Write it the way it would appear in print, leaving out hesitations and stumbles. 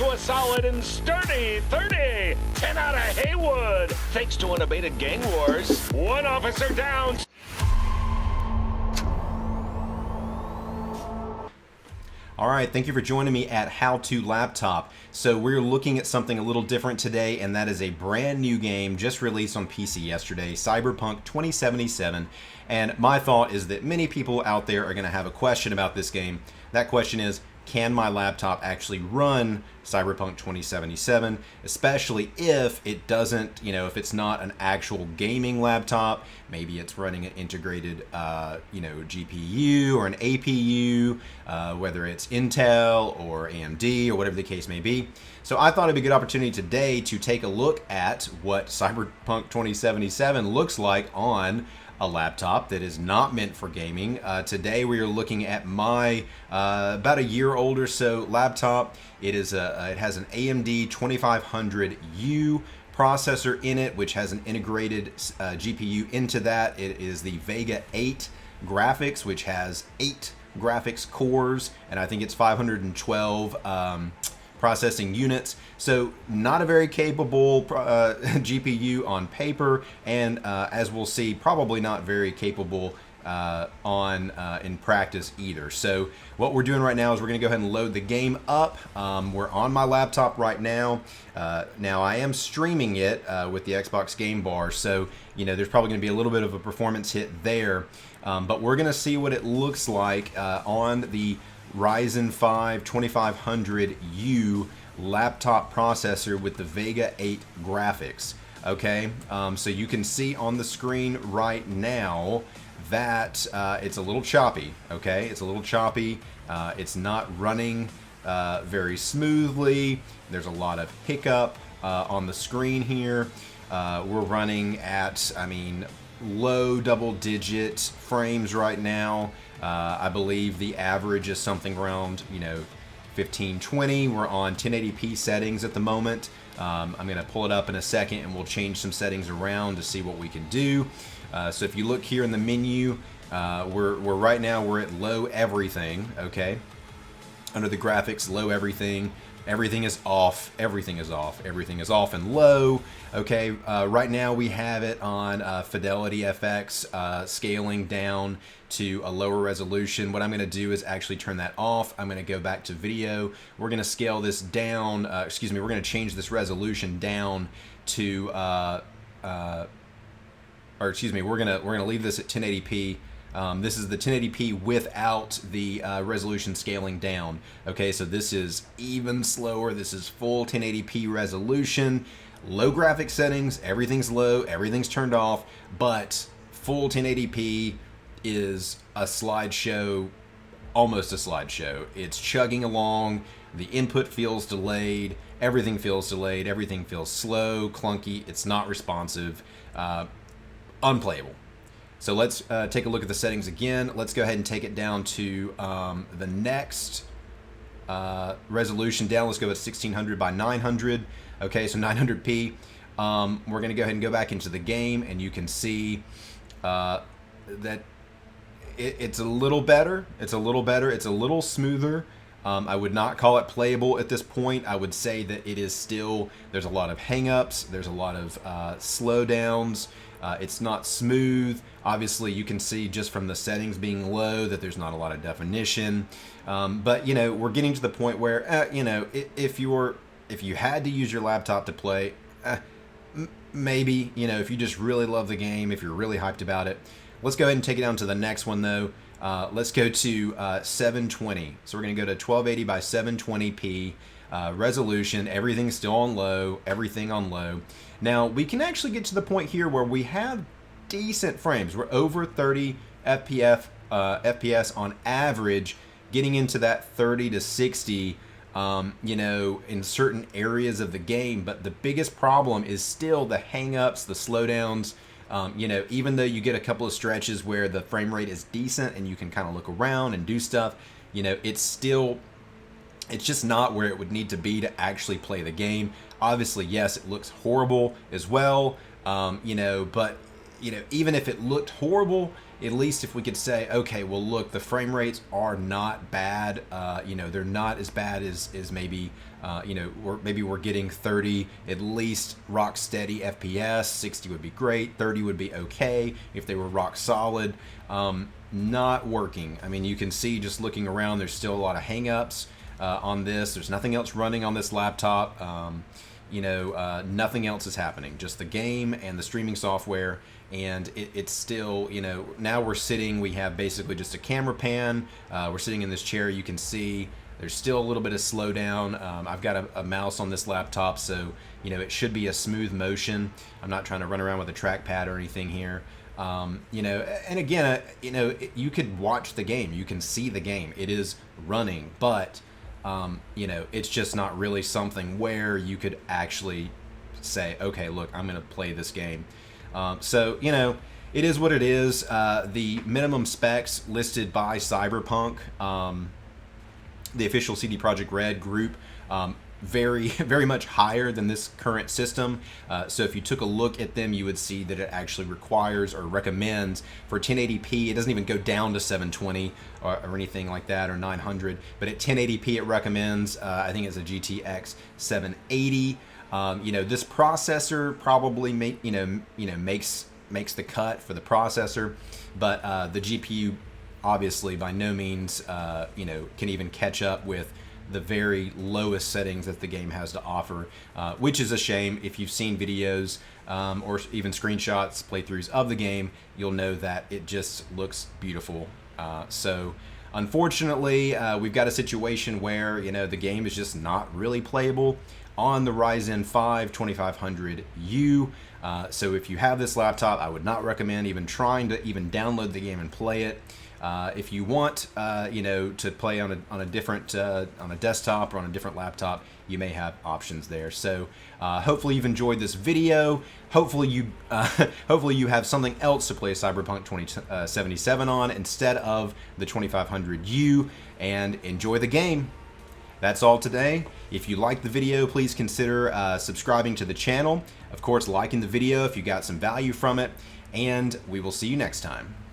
to a solid and sturdy 30. 10 out of Haywood. Thanks to unabated gang wars. One officer down. All right, thank you for joining me at How To Laptop. So we're looking at something a little different today, and that is a brand new game just released on PC yesterday, Cyberpunk 2077. And my thought is that many people out there are going to have a question about this game. That question is, can my laptop actually run Cyberpunk 2077, especially if it doesn't, if it's not an actual gaming laptop, maybe it's running an integrated, GPU or an APU, whether it's Intel or AMD or whatever the case may be. So I thought it'd be a good opportunity today to take a look at what Cyberpunk 2077 looks like on a laptop that is not meant for gaming. Today we are looking at my about a year old or so laptop. It has an AMD 2500U processor in it, which has an integrated GPU into that. It is the Vega 8 graphics, which has 8 graphics cores, and I think it's 512 processing units. So not a very capable GPU on paper, and as we'll see, probably not very capable in practice either. So what we're doing right now is we're going to go ahead and load the game up. We're on my laptop right now. Now I am streaming it with the Xbox Game Bar, so there's probably going to be a little bit of a performance hit there, but we're going to see what it looks like on the Ryzen 5 2500U laptop processor with the Vega 8 graphics. Okay, so you can see on the screen right now that it's a little choppy. Okay, it's a little choppy. It's not running very smoothly. There's a lot of hiccup on the screen here. We're running at, low double-digit frames right now. I believe the average is something around 1520. We're on 1080p settings at the moment. I'm going to pull it up in a second and we'll change some settings around to see what we can do. So if you look here in the menu, we're right now we're at low everything. Okay, under the graphics, low everything. Everything is off. Everything is off. Everything is off and low. Okay, right now we have it on Fidelity FX, scaling down to a lower resolution. What I'm going to do is actually turn that off. I'm going to go back to video. We're going to scale this down. We're going to change this resolution down to, we're going to leave this at 1080p. This is the 1080p without the resolution scaling down. Okay, so this is even slower. This is full 1080p resolution. Low graphic settings, everything's low, everything's turned off, but full 1080p is a slideshow, almost a slideshow. It's chugging along, the input feels delayed, everything feels delayed, everything feels slow, clunky, it's not responsive, unplayable. So let's take a look at the settings again. Let's go ahead and take it down to the next resolution down. Let's go with 1600 by 900. Okay, so 900p. We're going to go ahead and go back into the game, and you can see that it's a little better. It's a little better. It's a little smoother. I would not call it playable at this point. I would say that it is still, there's a lot of hangups. There's a lot of slowdowns. It's not smooth. Obviously, you can see just from the settings being low that there's not a lot of definition. But, we're getting to the point where, if you had to use your laptop to play, maybe, if you just really love the game, if you're really hyped about it. Let's go ahead and take it down to the next one, though. Let's go to 720. So we're going to go to 1280 by 720p resolution. Everything's still on low, everything on low. Now, we can actually get to the point here where we have decent frames. We're over 30 FPS on average, getting into that 30 to 60 in certain areas of the game. But the biggest problem is still the hang-ups, the slowdowns. Even though you get a couple of stretches where the frame rate is decent and you can kind of look around and do stuff, it's just not where it would need to be to actually play the game. Obviously, yes, it looks horrible as well, but even if it looked horrible, at least if we could say, okay, well, look, the frame rates are not bad. They're not as bad as maybe, maybe we're getting 30, at least rock steady FPS. 60 would be great. 30 would be okay if they were rock solid. Not working. I mean, you can see just looking around, there's still a lot of hangups on this. There's nothing else running on this laptop. Nothing else is happening. Just the game and the streaming software. And it's still, now we have basically just a camera pan. We're sitting in this chair. You can see there's still a little bit of slowdown. I've got a mouse on this laptop, so, it should be a smooth motion. I'm not trying to run around with a trackpad or anything here. And again, you could watch the game. You can see the game. It is running, but, it's just not really something where you could actually say, okay, look, I'm going to play this game. So, it is what it is. The minimum specs listed by Cyberpunk, the official CD Projekt Red group, very, very much higher than this current system. So if you took a look at them, you would see that it actually requires or recommends for 1080p. It doesn't even go down to 720 or anything like that, or 900. But at 1080p, it recommends, I think it's a GTX 780. This processor probably makes the cut for the processor, but the GPU obviously by no means can even catch up with the very lowest settings that the game has to offer, which is a shame. If you've seen videos or even screenshots, playthroughs of the game, you'll know that it just looks beautiful. So unfortunately, we've got a situation where the game is just not really playable on the Ryzen 5 2500U. So if you have this laptop, I would not recommend even trying to even download the game and play it. If you want, to play on a different, on a desktop or on a different laptop, you may have options there. So hopefully you've enjoyed this video. Hopefully you have something else to play Cyberpunk 2077 on instead of the 2500U, and enjoy the game. That's all today. If you liked the video, please consider subscribing to the channel. Of course, liking the video if you got some value from it, and we will see you next time.